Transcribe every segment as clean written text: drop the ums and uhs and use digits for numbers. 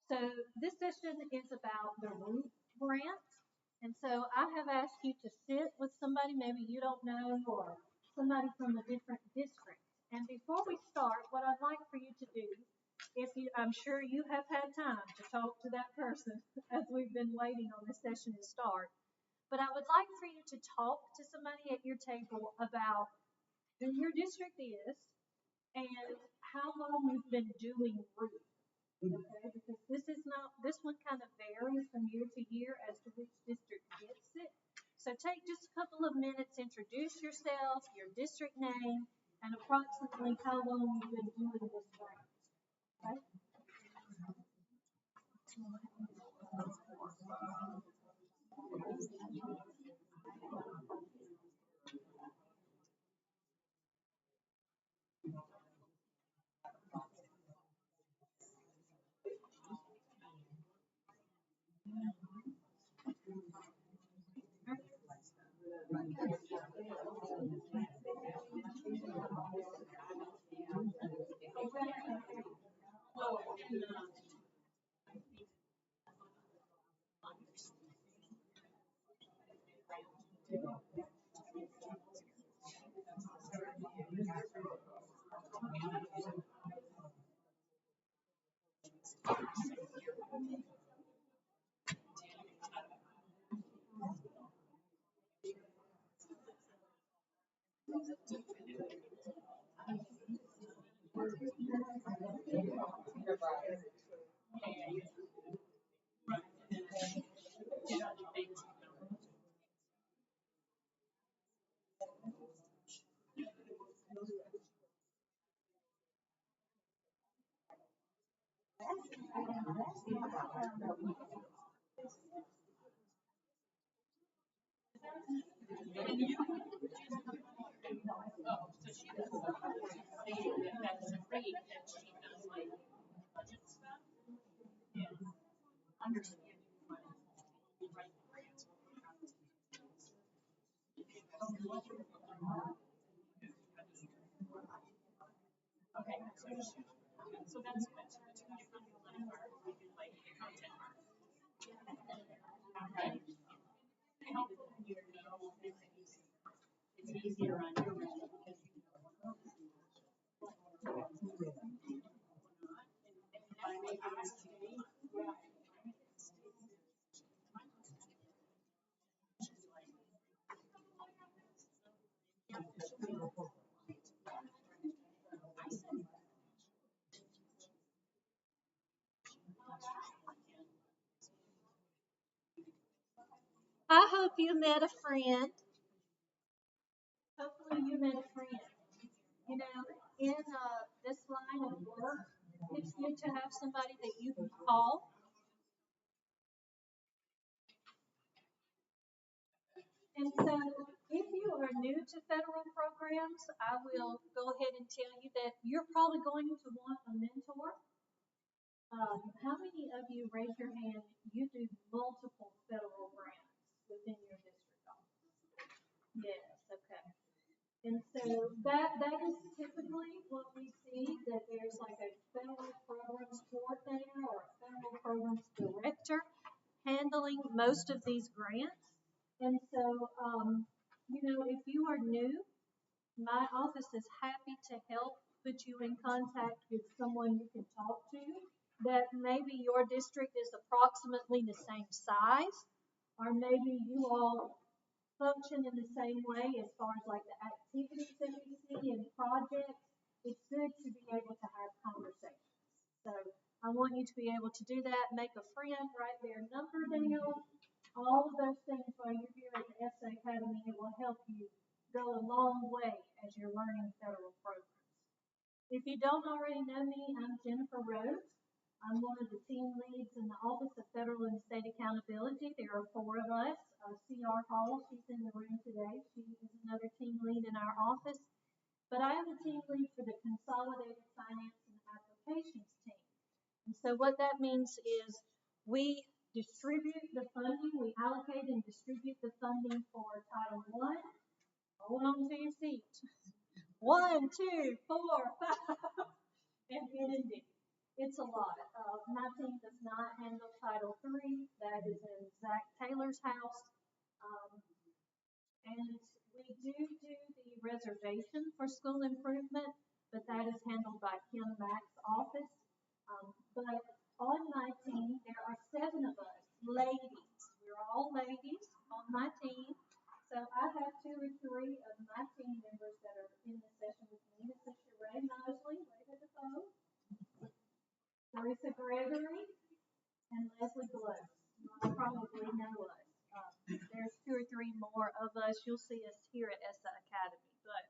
So this session is about the ROOT grant. And so I have asked you to sit with somebody maybe you don't know or somebody from a different district. And before we start, what I'd like for you to do, I'm sure you have had time to talk to that person as we've been waiting on this session to start. But I would like for you to talk to somebody at your table about who your district is and how long you've been doing ROOT. Okay, because this one kind of varies from year to year as to which district gets it. So take just a couple of minutes, introduce yourself, your district name, and approximately how long you've been doing this grant. Okay? I hope you met a friend. Hopefully you met a friend. You know, in this line of work, it's good to have somebody that you can call. And so if you are new to federal programs, I will go ahead and tell you that you're probably going to want a mentor. How many of you, raise your hand, you do multiple federal grants within your district office? Yes, okay. And so that is typically what we see, that there's like a federal programs coordinator or a federal programs director handling most of these grants. And so, you know, if you are new, my office is happy to help put you in contact with someone you can talk to that maybe your district is approximately the same size, or maybe you all function in the same way as far as like the activities that we see and projects. It's good to be able to have conversations. So I want you to be able to do that, make a friend, write their number down, all of those things while you're here at the SA Academy. It will help you go a long way as you're learning federal programs. If you don't already know me, I'm Jennifer Rhodes. I'm one of the team leads in the Office of Federal and State Accountability. There are 4 of us. C.R. Hall, she's in the room today. She is another team lead in our office. But I am the team lead for the Consolidated Finance and Applications team. And so what that means is we distribute the funding, we allocate and distribute the funding for Title I. Hold on to your seat. 1, 2, 4, 5, and N&D. It's a lot. My team does not handle Title III. That is in Zach Taylor's house. And we do the reservation for school improvement, but that is handled by Kim Mack's office. But on my team, there are 7 of us, ladies. We're all ladies on my team. So I have 2 or 3 of my team members that are in the session with me. This is Sheree Mosley, right at the phone, Teresa Gregory, and Leslie Blow. You probably know us. There's 2 or 3 more of us. You'll see us here at ESSA Academy. But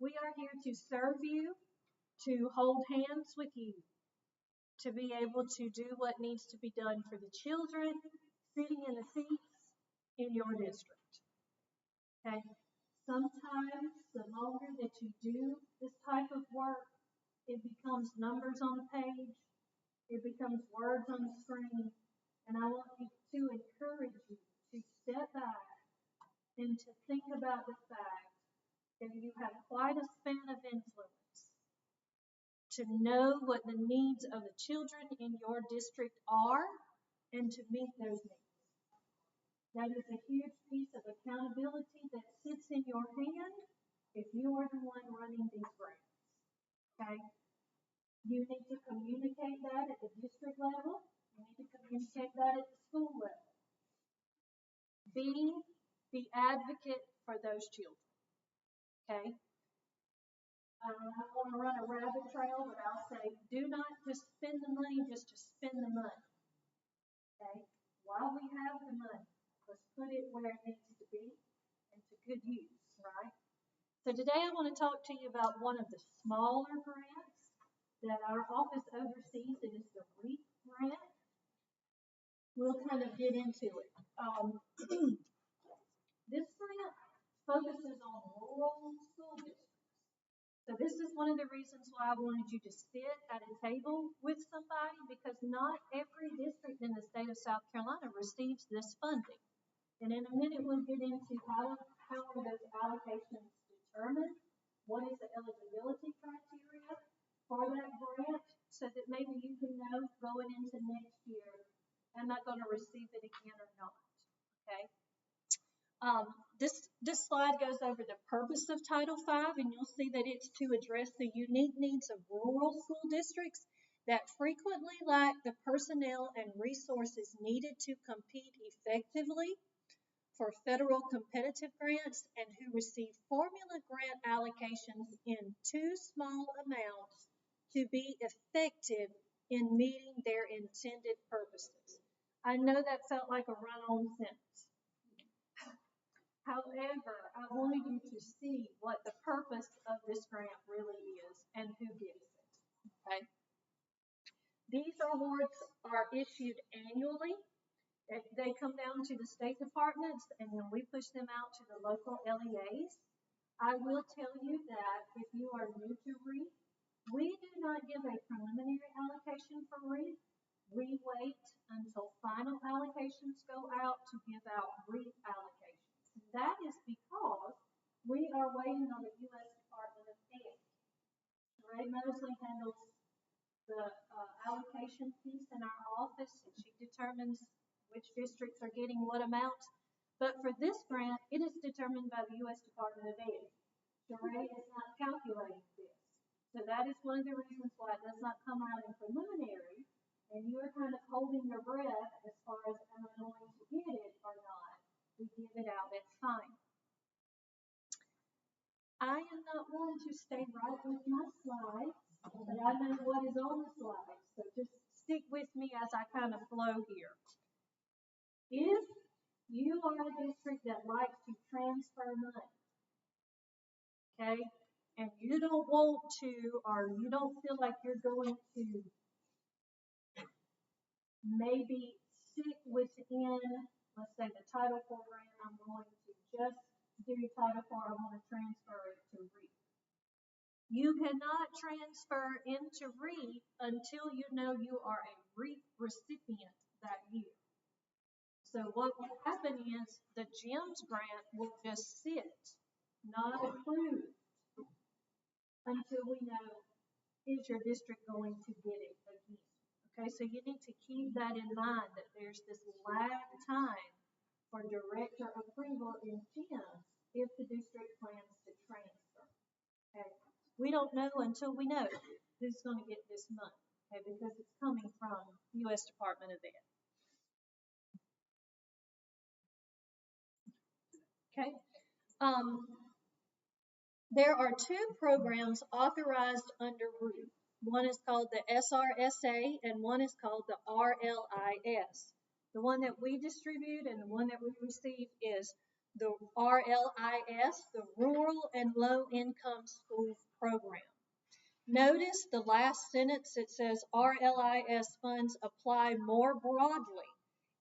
we are here to serve you, to hold hands with you, to be able to do what needs to be done for the children sitting in the seats in your district. Okay? Sometimes the longer that you do this type of work, it becomes numbers on a page, it becomes words on the screen, and I want to encourage you to step back and to think about the fact that you have quite a span of influence to know what the needs of the children in your district are and to meet those needs. That is a huge piece of accountability that sits in your hand if you are the one running these grants. Okay? You need to communicate that at the district level. You need to communicate that at the school level. Be the advocate for those children. Okay? I don't want to run a rabbit trail, but I'll say, do not just spend the money just to spend the money. Okay? While we have the money, let's put it where it needs to be and to good use, right? So today I want to talk to you about one of the smaller grants that our office oversees. It is the REAP grant. We'll kind of get into it. This grant focuses on rural school districts. So this is one of the reasons why I wanted you to sit at a table with somebody, because not every district in the state of South Carolina receives this funding. And in a minute we'll get into how are those allocations determined, what is the eligibility criteria for that grant, so that maybe you can know going into next year, am I going to receive it again or not? Okay. This slide goes over the purpose of Title V, and you'll see that it's to address the unique needs of rural school districts that frequently lack the personnel and resources needed to compete effectively for federal competitive grants and who receive formula grant allocations in too small amounts to be effective in meeting their intended purposes. I know that felt like a run-on sentence. However, I wanted you to see what the purpose of this grant really is and who gets it. Okay? These awards are issued annually. They come down to the state departments, and then we push them out to the local LEAs. I will tell you that if you are new to REAP, we do not give a preliminary allocation for REAP. We wait until final allocations go out to give out REAP allocations. That is because we are waiting on the U.S. Department of Ed. Ray Mosley handles the allocation piece in our office, and she determines which districts are getting what amounts. But for this grant, it is determined by the U.S. Department of Ed. Sheree is not calculating this. So that is one of the reasons why it does not come out in preliminary, and you are kind of holding your breath as far as am I going to get it or not. We give it out at time. I am not one to stay right with my slides, but I know what is on the slides, so just stick with me as I kind of flow here. If you are a district that likes to transfer money, okay, and you don't want to, or you don't feel like you're going to maybe stick within, let's say, the Title IV grant, I'm going to just do Title IV, I want to transfer it to REAP. You cannot transfer into REAP until you know you are a REAP recipient that year. So what will happen is the GEMS grant will just sit, not approved, until we know, is your district going to get it again? Okay, so you need to keep that in mind that there's this lag time for director approval in GIMS if the district plans to transfer. Okay, we don't know until we know who's going to get this money, okay, because it's coming from U.S. Department of Ed. Okay. There are two programs authorized under REAP. One is called the SRSA and one is called the RLIS. The one that we distribute and the one that we receive is the RLIS, the Rural and Low Income Schools Program. Notice the last sentence, it says RLIS funds apply more broadly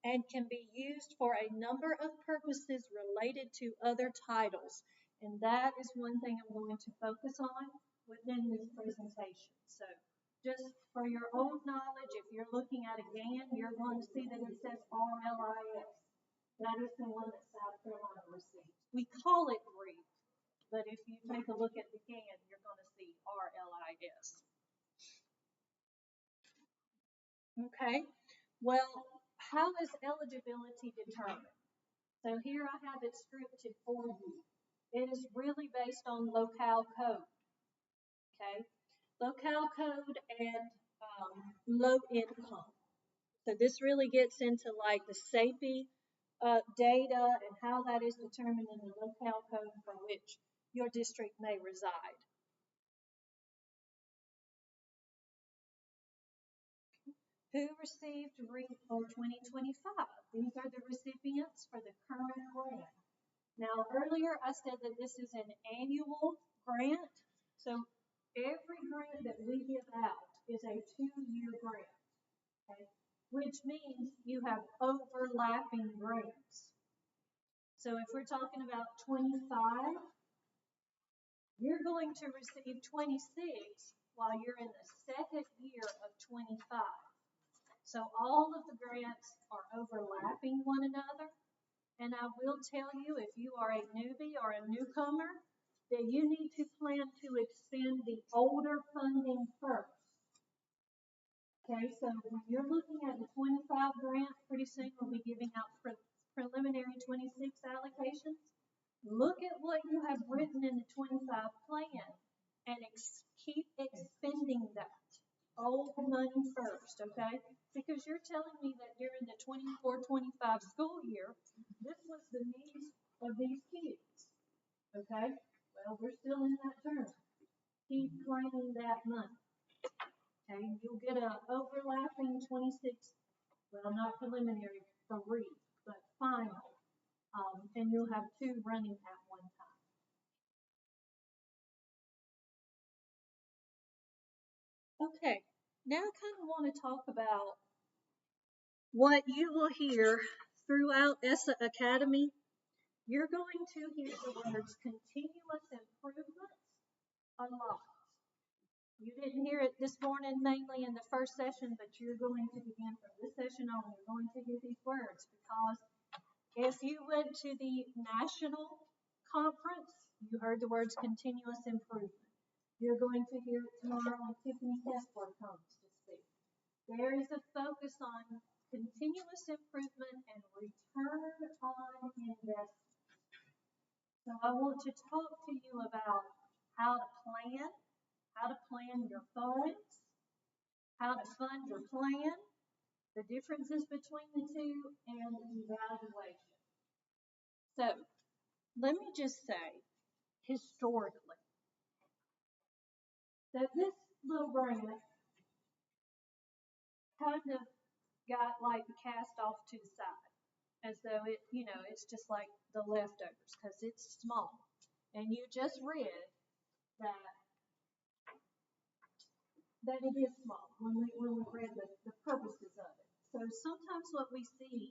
and can be used for a number of purposes related to other titles. And that is one thing I'm going to focus on within this presentation. So just for your own knowledge, if you're looking at a GAN, you're going to see that it says RLIS. That is the one that South Carolina received. We call it REAP, but if you take a look at the GAN, you're going to see RLIS. Okay, well, how is eligibility determined? So here I have it scripted for you. It is really based on locale code, okay? Locale code and low income. So this really gets into like the SAPI data and how that is determined in the locale code for which your district may reside. Who received REAP for 2025? These are the recipients for the current grant. Now, earlier I said that this is an annual grant, so every grant that we give out is a 2-year grant, okay? Which means you have overlapping grants. So if we're talking about 25, you're going to receive 26 while you're in the second year of 25. So all of the grants are overlapping one another. And I will tell you, if you are a newbie or a newcomer, that you need to plan to expend the older funding first. Okay, so when you're looking at the 25 grant, pretty soon we'll be giving out preliminary 26 allocations. Look at what you have written in the 25 plan and keep expending that old money first, okay? Because you're telling me that during the 24-25 school year, this was the needs of these kids, okay? Well, we're still in that term. Keep claiming that money, okay? You'll get an overlapping 26, well, not preliminary for REAP, but final, and you'll have 2 running at one time. Okay, now I kind of want to talk about what you will hear throughout ESSA Academy. You're going to hear the words continuous improvements a lot. You didn't hear it this morning mainly in the first session, but you're going to begin from this session on, you're going to hear these words, because if you went to the national conference, you heard the words continuous improvement. You're going to hear it tomorrow when Tiffany Kessler comes to speak. There is a focus on continuous improvement and return on investment. So I want to talk to you about how to plan your funds, how to fund your plan, the differences between the two, and evaluation. So let me just say, historically, that this little grant kind of got like cast off to the side, as though it, it's just like the leftovers, because it's small. And you just read that it is small when we read the purposes of it. So sometimes what we see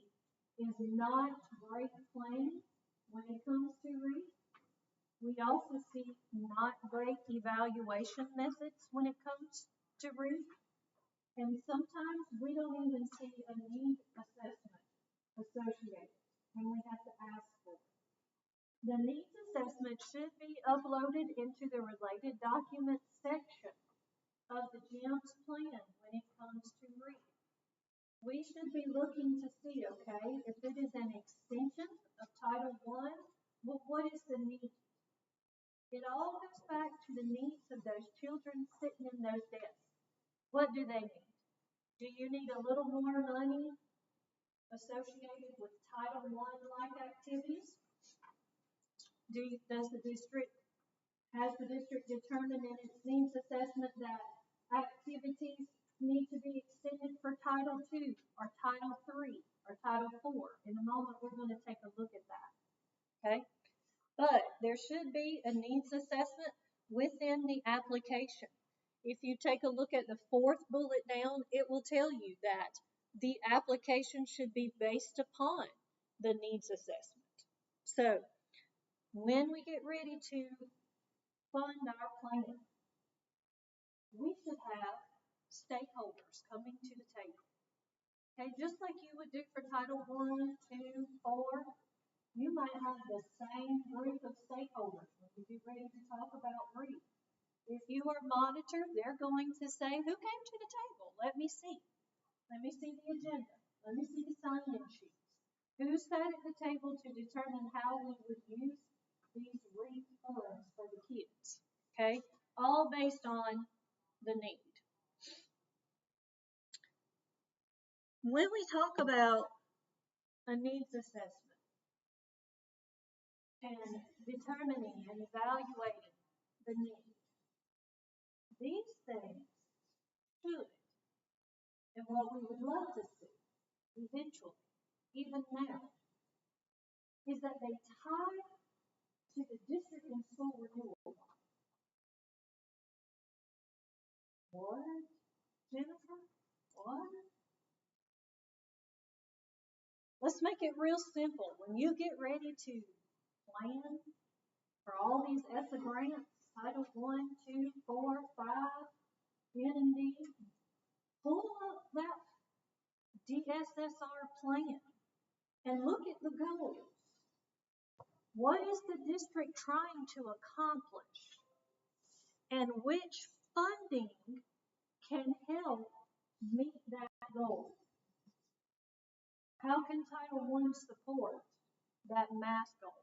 is not great planning when it comes to REAP. We also see not great evaluation methods when it comes to REAP. And sometimes we don't even see a need assessment associated, and we have to ask for it. The needs assessment should be uploaded into the related documents section of the GIMS plan when it comes to REAP. we should be looking to see, okay, if it is an extension of Title I, well, what is the need? It all goes back to the needs of those children sitting in those desks. What do they need? Do you need a little more money associated with Title I-like activities? Has the district determined in its needs assessment that activities need to be extended for Title II or Title III or Title IV? In a moment, we're going to take a look at that. Okay? But there should be a needs assessment within the application. If you take a look at the fourth bullet down, it will tell you that the application should be based upon the needs assessment. So, when we get ready to fund our plan, we should have stakeholders coming to the table. Okay, just like you would do for Title I, II, IV, you might have the same group of stakeholders when you get ready to talk about REAP. If you are monitored, they're going to say, who came to the table? Let me see. Let me see the agenda. Let me see the sign-in sheets. Who sat at the table to determine how we would use these REAP funds for the kids? Okay, all based on the need. When we talk about a needs assessment and determining and evaluating the need, these things should, and what we would love to see eventually, even now, is that they tie to the district and school renewal law. What? Jennifer? What? Let's make it real simple. When you get ready to plan for all these ESSA grants, Title I, II, IV, V, N, and D, pull up that DSSR plan and look at the goals. What is the district trying to accomplish? And which funding can help meet that goal? How can Title I support that math goal?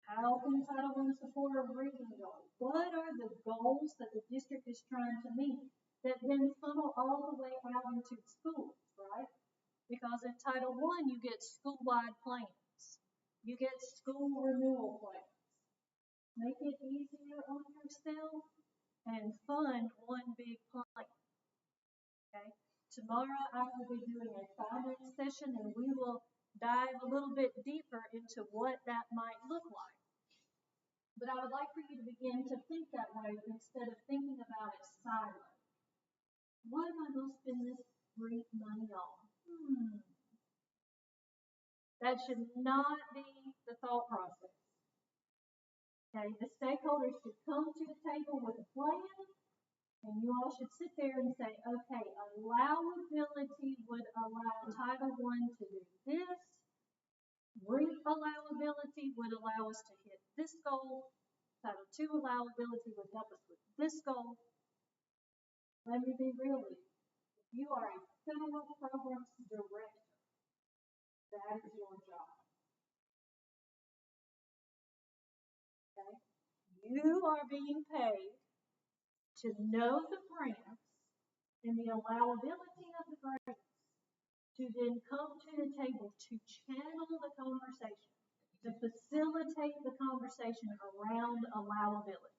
How can Title I support a reading goal? What are the goals that the district is trying to meet that then funnel all the way out into schools, right? Because in Title I, you get school-wide plans. You get school renewal plans. Make it easier on yourself and fund one big plan. Okay? Tomorrow, I will be doing a finance session, and we will dive a little bit deeper into what that might look like. But I would like for you to begin to think that way instead of thinking about it siloed. What am I going to spend this REAP money on? That should not be the thought process. Okay, the stakeholders should come to the table with a plan, and you all should sit there and say, okay, allowability would allow Title I to do this. REAP allowability would allow us to hit this goal. Title II allowability would help us with this goal. Let me be real with you. If you are a federal programs director, that is your job. Okay? You are being paid to know the grants and the allowability of the grants, to then come to the table to channel the conversation, to facilitate the conversation around allowability.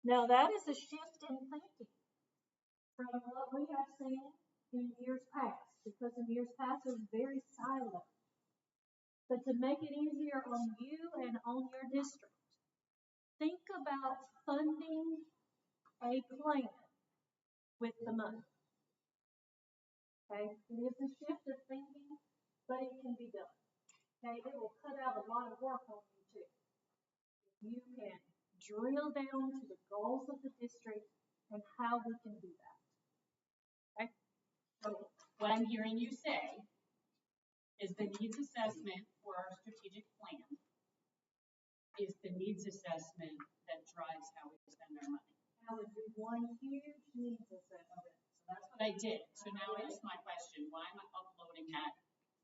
Now, that is a shift in thinking from what we have seen in years past, because in years past it was very siloed. But to make it easier on you and on your district, think about funding a plan with the money. Okay, it is a shift of thinking, but it can be done. Okay, it will cut out a lot of work on you too. You can drill down to the goals of the district and how we can do that. Okay? So what I'm hearing you say is the needs assessment for our strategic plan is the needs assessment that drives how we spend our money. That would be one huge needs assessment. That's what I did. So now is my question, why am I uploading that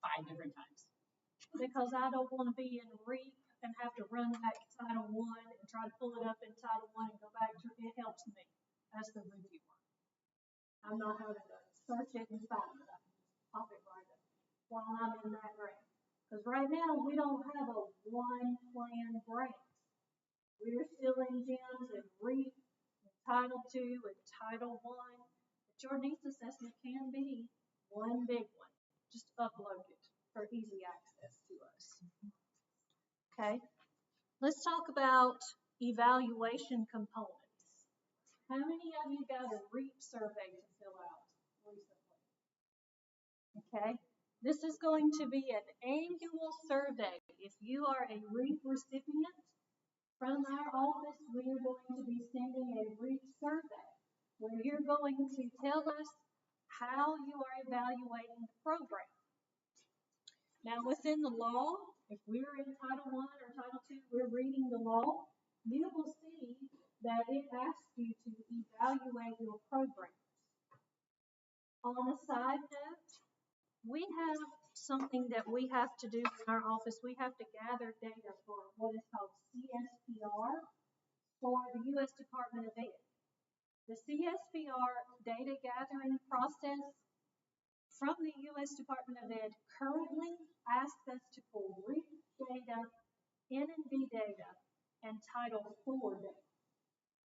5 different times? Because I don't want to be in REAP and have to run back to Title I and try to pull it up in Title I and go back to it. It helps me as the reviewer. I'm not having to search it and find it. I can just pop it right up while I'm in that grant. Because right now we don't have a one-plan grant. We're still in GEMS and REAP, and Title II and Title I. But your needs assessment can be one big one. Just upload it for easy access to us. Okay, let's talk about evaluation components. How many of you got a REAP survey to fill out recently? Okay, this is going to be an annual survey. If you are a REAP recipient from our office, we are going to be sending a REAP survey where you're going to tell us how you are evaluating the program. Now, within the law, if we're in Title I or Title II, we're reading the law, you will see that it asks you to evaluate your programs. On a side note, we have something that we have to do in our office. We have to gather data for what is called CSPR for the U.S. Department of Ed. The CSPR data gathering process from the U.S. Department of Ed currently asks us to pull REAP data, N&B data, and Title IV data.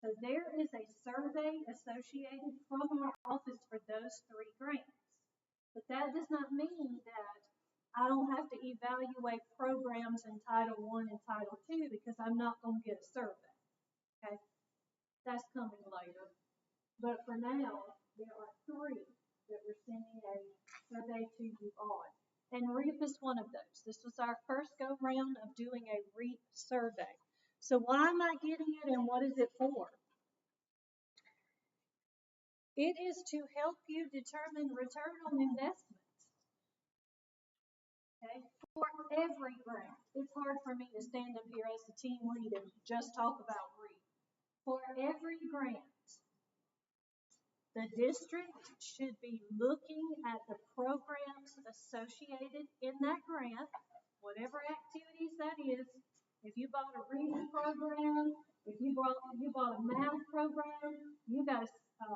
So there is a survey associated from our office for those 3 grants. But that does not mean that I don't have to evaluate programs in Title I and Title II because I'm not going to get a survey. Okay? That's coming later. But for now, there are 3 that we're sending a survey to you on. And REAP is one of those. This was our first go-round of doing a REAP survey. So why am I getting it and what is it for? It is to help you determine return on investment. Okay? For every grant. It's hard for me to stand up here as the team lead and just talk about REAP. For every grant, the district should be looking at the programs associated in that grant, whatever activities that is. If you bought a reading program, if you bought a math program, you got a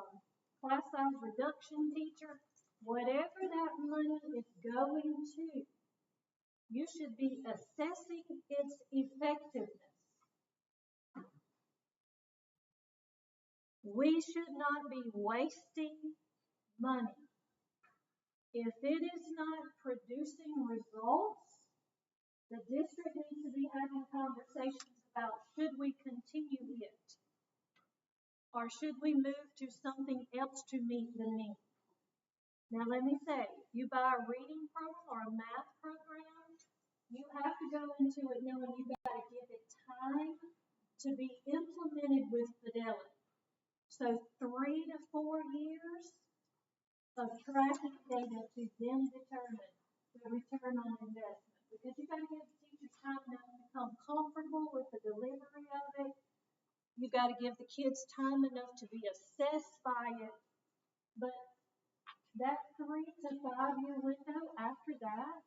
class size reduction teacher, whatever that money is going to, you should be assessing its effectiveness. We should not be wasting money. If it is not producing results, the district needs to be having conversations about should we continue it or should we move to something else to meet the need. Now let me say, if you buy a reading program or a math program, you have to go into it knowing you've got to give it time to be implemented with fidelity. So 3 to 4 years of tracking data to then determine the return on investment. Because you've got to give the teachers time to become comfortable with the delivery of it. You've got to give the kids time enough to be assessed by it. But that 3 to 5 year window after that,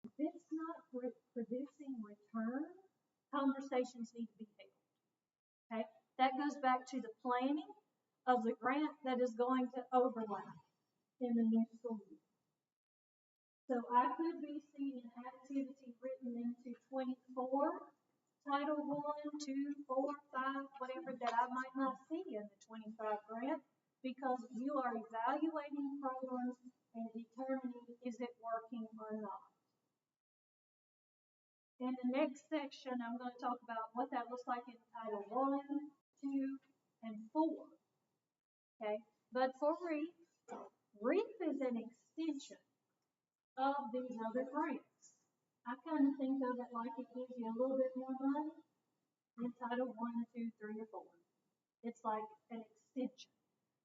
if it's not producing return, conversations need to be held. Okay? That goes back to the planning of the grant that is going to overlap in the new school year. So I could be seeing an activity written into 24, Title I, 2, 4, 5, whatever that I might not see in the 25 grant because you are evaluating programs and determining is it working or not. In the next section, I'm going to talk about what that looks like in Title I, 2, and 4. Okay, but for REAP, REAP is an extension of these other grants. I kind of think of it like it gives you a little bit more money in Title I, 2, 3, or 4. It's like an extension.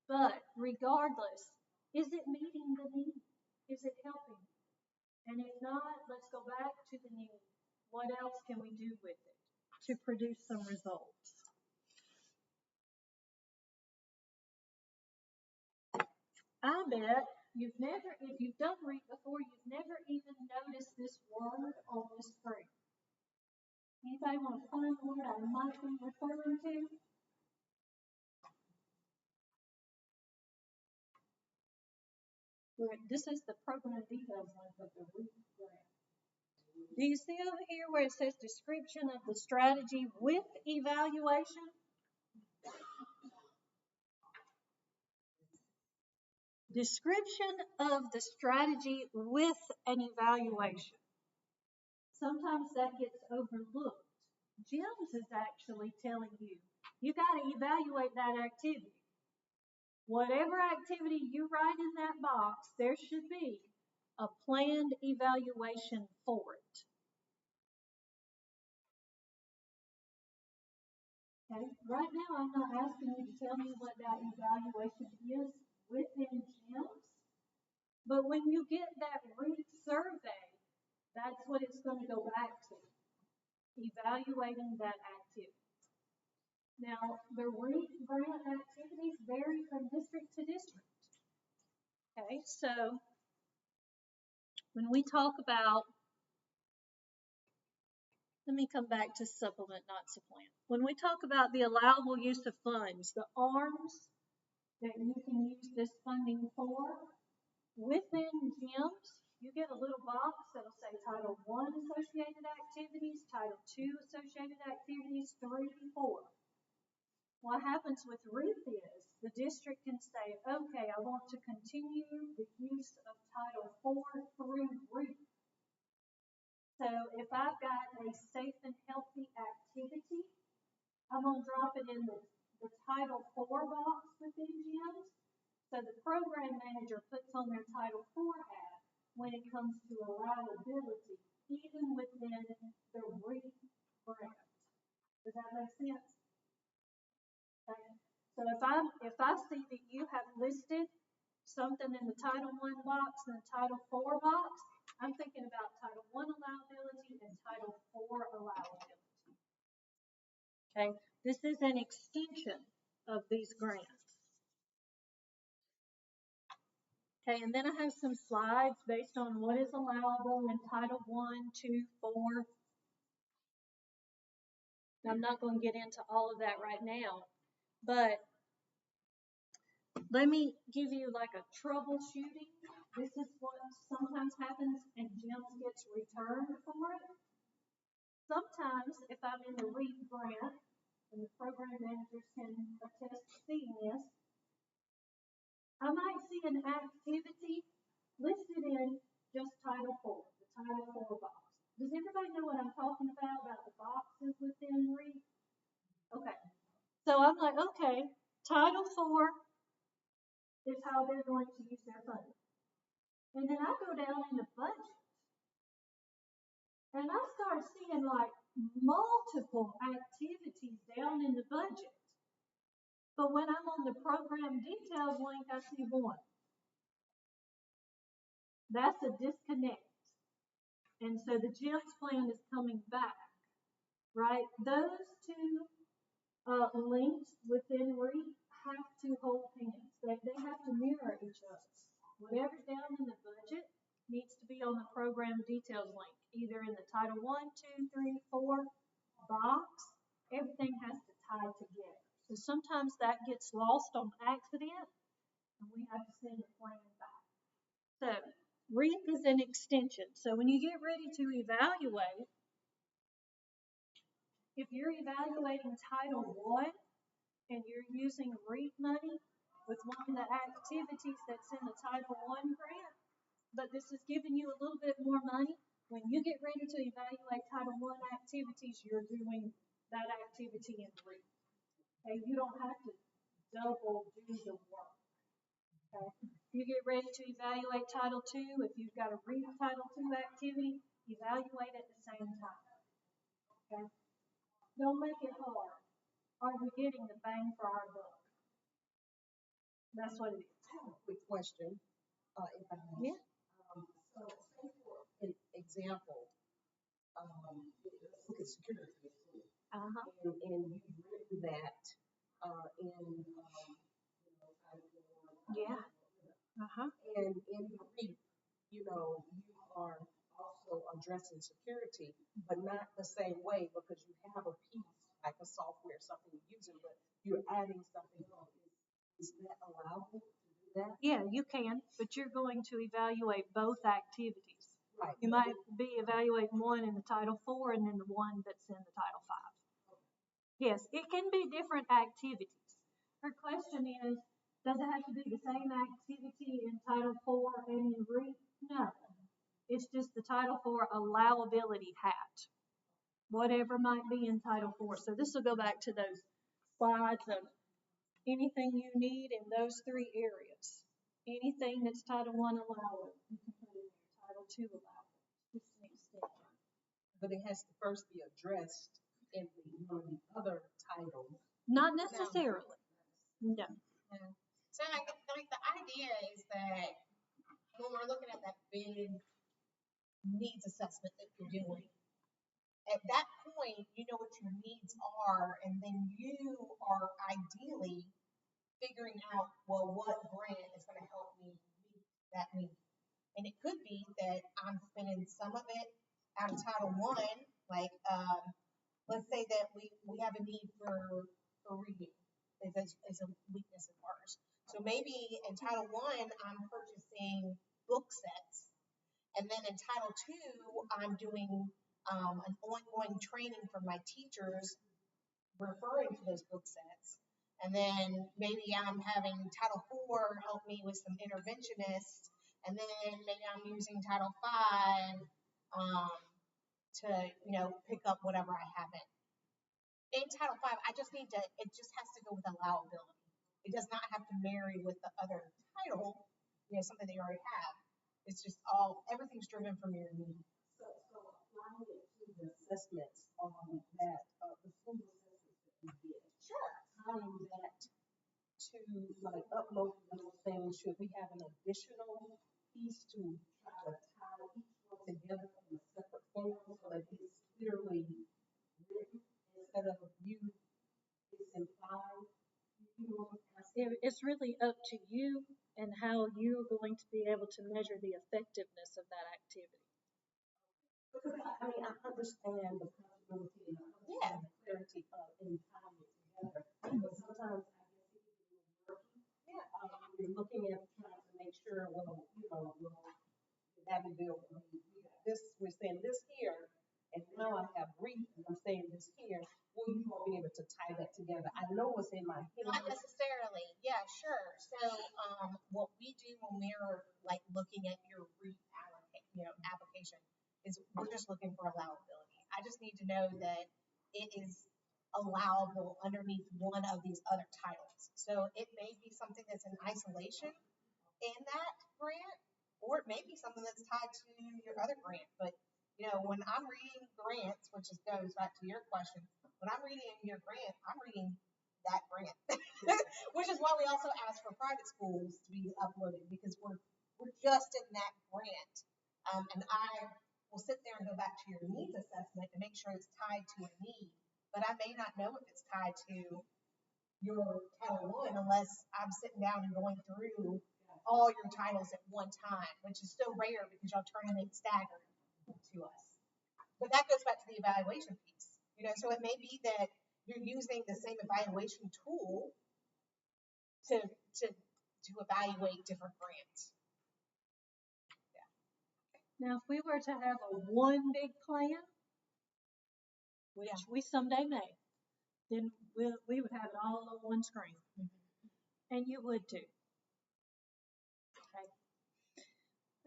But regardless, is it meeting the need? Is it helping? And if not, let's go back to the need. What else can we do with it to produce some results? I bet you've never, if you've done REAP before, you've never even noticed this word on the screen. Anybody want to find the word I might be referring to? This is the program details link of the REAP grant. Do you see over here where it says description of the strategy with evaluation? Description of the strategy with an evaluation. Sometimes that gets overlooked. Jim's is actually telling you, you got to evaluate that activity. Whatever activity you write in that box, there should be a planned evaluation for it. Okay, right now I'm not asking you to tell me what that evaluation is within GEMS, but when you get that REAP survey, that's what it's going to go back to, evaluating that activity. Now, the REAP grant activities vary from district to district. Okay, so when we talk about, let me come back to supplement, not supplant. When we talk about the allowable use of funds, the arms that you can use this funding for, within GEMS, you get a little box that'll say Title I associated activities, Title II associated activities, 3, 4. What happens with REAP is the district can say, okay, I want to continue the use of Title IV through REAP. So if I've got a safe and healthy activity, I'm going to drop it in the Title IV box within GEMS. So the program manager puts on their Title IV hat when it comes to allowability, even within the REAP grant. Does that make sense? Okay. So if I see that you have listed something in the Title I box and the Title IV box, I'm thinking about Title I allowability and Title IV allowability. Okay, this is an extension of these grants. Okay, and then I have some slides based on what is allowable in Title I, II, IV. I'm not going to get into all of that right now, but let me give you like a troubleshooting. This is what sometimes happens and GEMS gets returned for it. Sometimes if I'm in the REAP grant, and the program managers can attest to seeing this, I might see an activity listed in just Title IV, the Title IV box. Does everybody know what I'm talking about the boxes within REAP? Okay. So I'm like, okay, Title IV is how they're going to use their funding. And then I go down in the budget, and I start seeing like multiple activities down in the budget. But when I'm on the program details link, I see one. That's a disconnect. And so the GEMS plan is coming back, right? Those two links within REAP have to hold hands. They have to mirror each other. Whatever's down in the budget needs to be on the program details link, either in the Title I, II, III, IV box. Everything has to tie together. So sometimes that gets lost on accident, and we have to send the plan back. So REAP is an extension. So when you get ready to evaluate, if you're evaluating Title I and you're using REAP money with one of the activities that's in the Title I grant, but this is giving you a little bit more money, when you get ready to evaluate Title I activities, you're doing that activity in REAP. Okay, you don't have to double do the work. Okay, you get ready to evaluate Title II. If you've got a REAP Title II activity, evaluate at the same time. Okay, don't make it hard. Are we getting the bang for our buck? That's what it is. I have a quick question, if I may. Yeah. So, say for an example, look at security. And you've written that in, Yeah. Uh-huh. And in the REAP, you know, you are also addressing security, but not the same way because you have a piece like a software, something you're using, but you're adding something else. Is that allowable to do that? Yeah, you can, but you're going to evaluate both activities. Right. You might be evaluating one in the Title IV and then the one that's in the Title V. Yes, it can be different activities. Her question is, does it have to be the same activity in Title IV and in REAP? No. It's just the Title IV allowability hat, whatever might be in Title IV. So this will go back to those slides of anything you need in those three areas. Anything that's Title I allowable, you can put in there. Title II allowable. Just an extension. But it has to first be addressed in one of the other titles. Not necessarily. No. So like the idea is that when we're looking at that big needs assessment that you're doing, at that point you know what your needs are, and then you are ideally figuring out, well, what grant is going to help me meet that need. And it could be that I'm spending some of it out of Title I, like let's say that we have a need for reading is a weakness of ours. So maybe in Title I, I'm purchasing book sets. And then in Title II, I'm doing an ongoing training for my teachers referring to those book sets. And then maybe I'm having Title IV help me with some interventionists. And then maybe I'm using Title V to, pick up whatever I haven't. In Title V, it just has to go with allowability. It does not have to marry with the other title, something that you already have. It's just everything's driven from your needs. So applying it to the assessments that the school assessments that we did. Sure. Tying that to like uploading those things, should we have an additional piece to try to tie each one together in a separate form so that it's clearly written instead of you, it's implied? It's really up to you and how you're going to be able to measure the effectiveness of that activity. Because I understand the possibility and I understand the clarity of in tying it together. But sometimes I guess it can be murky. Yeah. You're looking at trying to make sure, Abbeville, we got this, we're saying this here, and now I have REAP, and I'm saying this here. Will you all be able to tie that together? I know what's in my head. Not necessarily. Yeah, sure. So what we do when we're like looking at your REAP application is we're just looking for allowability. I just need to know that it is allowable underneath one of these other titles. So it may be something that's in isolation in that grant, or it may be something that's tied to your other grant. But when I'm reading grants, which goes back to your question, when I'm reading your grant, I'm reading that grant, which is why we also ask for private schools to be uploaded, because we're just in that grant. And I will sit there and go back to your needs assessment to make sure it's tied to a need, but I may not know if it's tied to your Title I unless I'm sitting down and going through all your titles at one time, which is so rare because y'all turn it staggered to us. But that goes back to the evaluation piece. So it may be that you're using the same evaluation tool to evaluate different grants. Now, if we were to have a one big plan, which we someday may, then we would have it all on one screen. Mm-hmm. And you would too.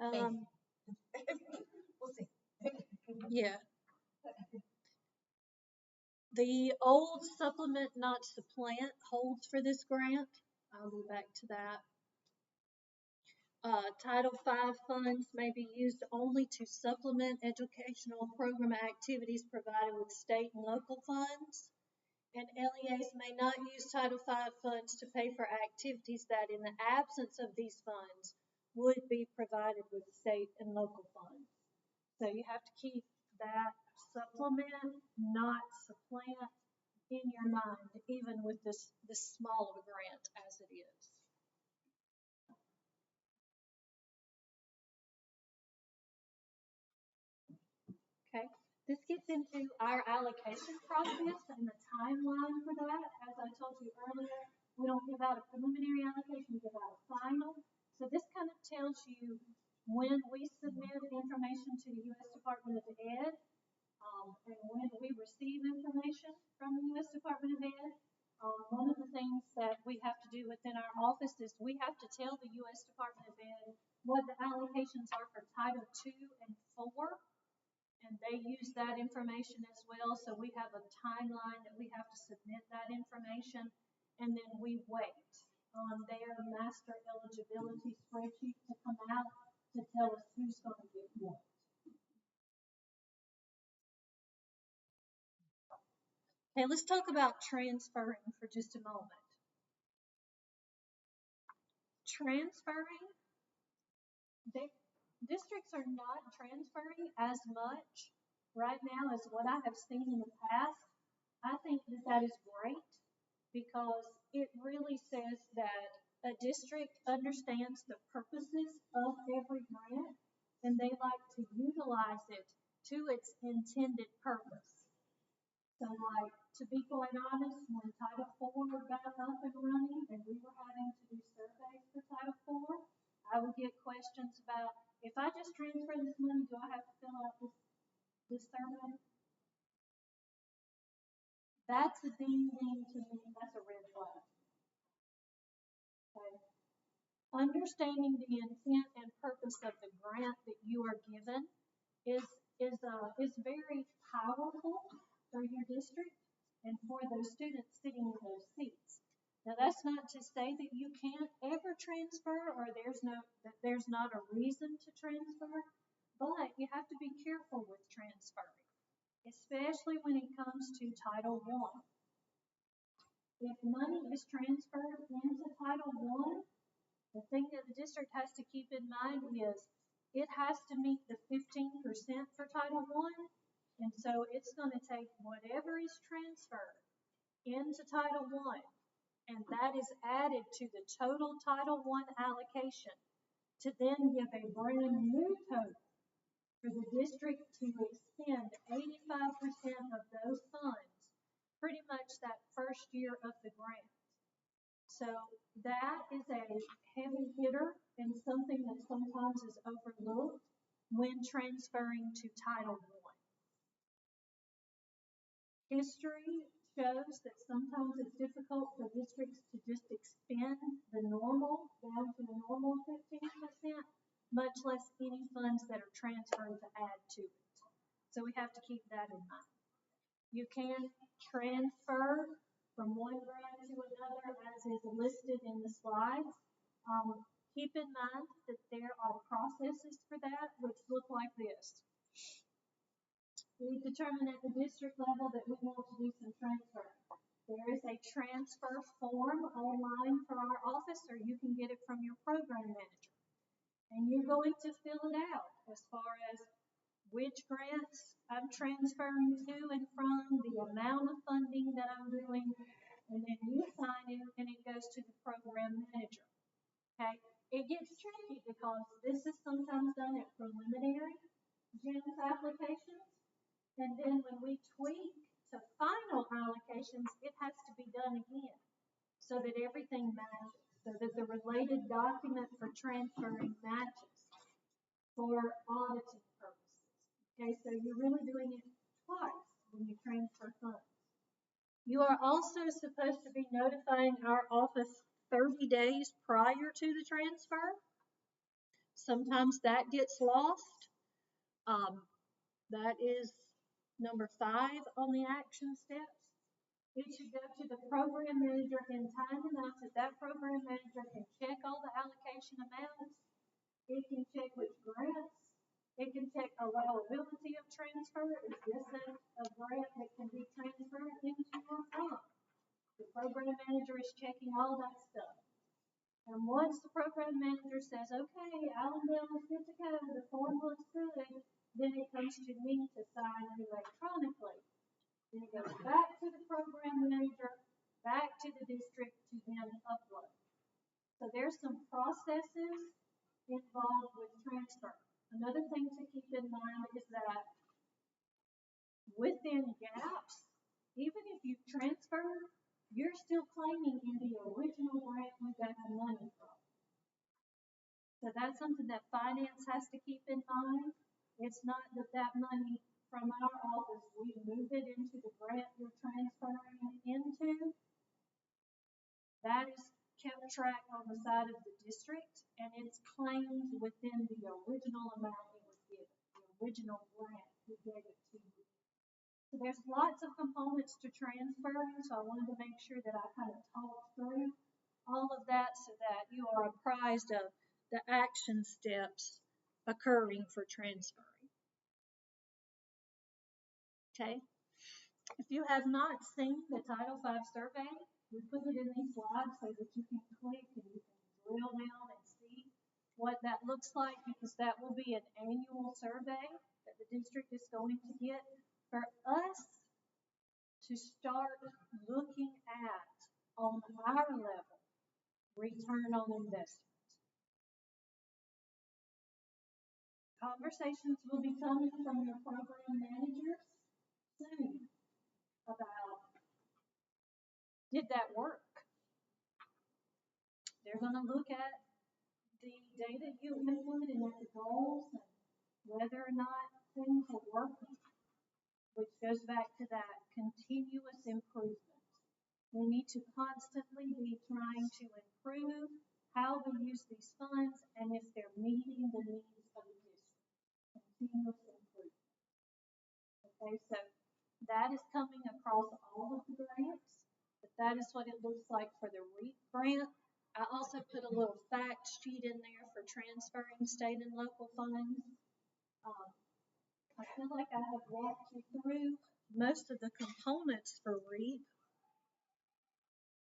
Okay. We'll see. Yeah. The old supplement not supplant holds for this grant. I'll go back to that. Title V funds may be used only to supplement educational program activities provided with state and local funds. And LEAs may not use Title V funds to pay for activities that, in the absence of these funds, would be provided with state and local funds. So you have to keep that supplement, not supplant, in your mind, even with this small of a grant as it is. Okay, this gets into our allocation process and the timeline for that. As I told you earlier, we don't give out a preliminary allocation, we give out a final. So this kind of tells you when we submit information to the U.S. Department of Ed, and when we receive information from the U.S. Department of Ed. One of the things that we have to do within our office is we have to tell the U.S. Department of Ed what the allocations are for Title II and IV, and they use that information as well. So we have a timeline that we have to submit that information, and then we wait on their master eligibility spreadsheet to come out to tell us who's going to get what. Okay, let's talk about transferring for just a moment. Transferring, districts are not transferring as much right now as what I have seen in the past. I think that that is great because it really says that a district understands the purposes of every grant and they like to utilize it to its intended purpose. So like, to be quite honest, when Title IV got up and running and we were having to do surveys for Title IV, I would get questions about, if I just transfer this money, do I have to fill out this survey? That's a ding ding to me, that's a red flag. Okay. Understanding the intent and purpose of the grant that you are given is very powerful for your district and for those students sitting in those seats. Now that's not to say that you can't ever transfer or there's not a reason to transfer, but you have to be careful with transferring, especially when it comes to Title I. If money is transferred into Title I, the thing that the district has to keep in mind is it has to meet the 15% for Title I, and so it's going to take whatever is transferred into Title I, and that is added to the total Title I allocation to then give a brand new total for the district to expend 85% of those funds pretty much that first year of the grant. So that is a heavy hitter and something that sometimes is overlooked when transferring to Title I. History shows that sometimes it's difficult for districts to just expend the normal down to the normal 15%, much less any funds that are transferred to add to it. So we have to keep that in mind. You can transfer from one grant to another as is listed in the slides. Keep in mind that there are processes for that which look like this. We determine at the district level that we want to do some transfer. There is a transfer form online for our office, or you can get it from your program manager. And you're going to fill it out as far as which grants I'm transferring to and from, the amount of funding that I'm doing, and then you sign it and it goes to the program manager. Okay? It gets tricky because this is sometimes done at preliminary GEMS applications. And then when we tweak to final allocations, it has to be done again so that everything matches, so that the related document for transferring matches for auditing purposes. Okay, so you're really doing it twice when you transfer funds. You are also supposed to be notifying our office 30 days prior to the transfer. Sometimes that gets lost. That is number 5 on the action steps. It should go to the program manager in time enough that that program manager can check all the allocation amounts. It can check which grants. It can check allowability of transfer. Is this a grant that can be transferred into your fund? The program manager is checking all that stuff. And once the program manager says, okay, Allendale is good to go, the form looks good, then it comes to me to sign electronically. Then it goes back to the program manager, back to the district to then upload. So there's some processes involved with transfer. Another thing to keep in mind is that you transfer, you're still claiming in the original grant you got the money from. So that's something that finance has to keep in mind. It's not that that money from our office, we move it into the grant you're transferring it into. That is kept track on the side of the district, and it's claimed within the original amount it was given, the original grant we gave it to you. So there's lots of components to transferring, so I wanted to make sure that I kind of talked through all of that so that you are apprised of the action steps occurring for transferring. Okay? If you have not seen the Title V survey, we put it in these slides so that you can click and you can drill down and see what that looks like, because that will be an annual survey that the district is going to get for us to start looking at on our level return on investment. Conversations will be coming from your program managers soon about, did that work? They're going to look at the data you input and at the goals and whether or not things are working, which goes back to that continuous improvement. We need to constantly be trying to improve how we use these funds and if they're meeting the needs of the district. Continuous improvement. Okay, so that is coming across all of the grants, but that is what it looks like for the REAP grant. I also put a little fact sheet in there for transferring state and local funds. I feel like I have walked you through most of the components for REAP.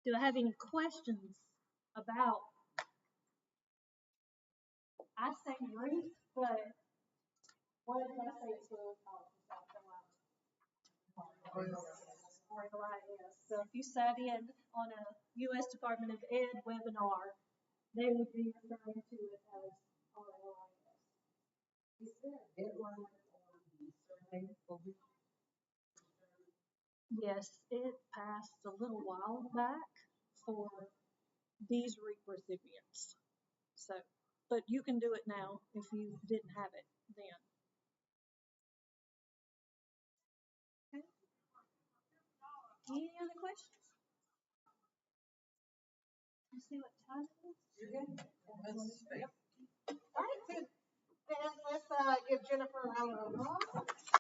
Do I have any questions about? I say REAP, but what did I say it's really called in South Carolina? RLIS. So if you sat in on a U.S. Department of Ed webinar, they would be referring to it as RLIS. Is there a deadline on the survey for REAP? Yes, it passed a little while back for these REAP recipients. So, but you can do it now if you didn't have it then. Okay. Any other questions? Let's see what time it is. You're good. All right, so then let's give Jennifer a round of applause.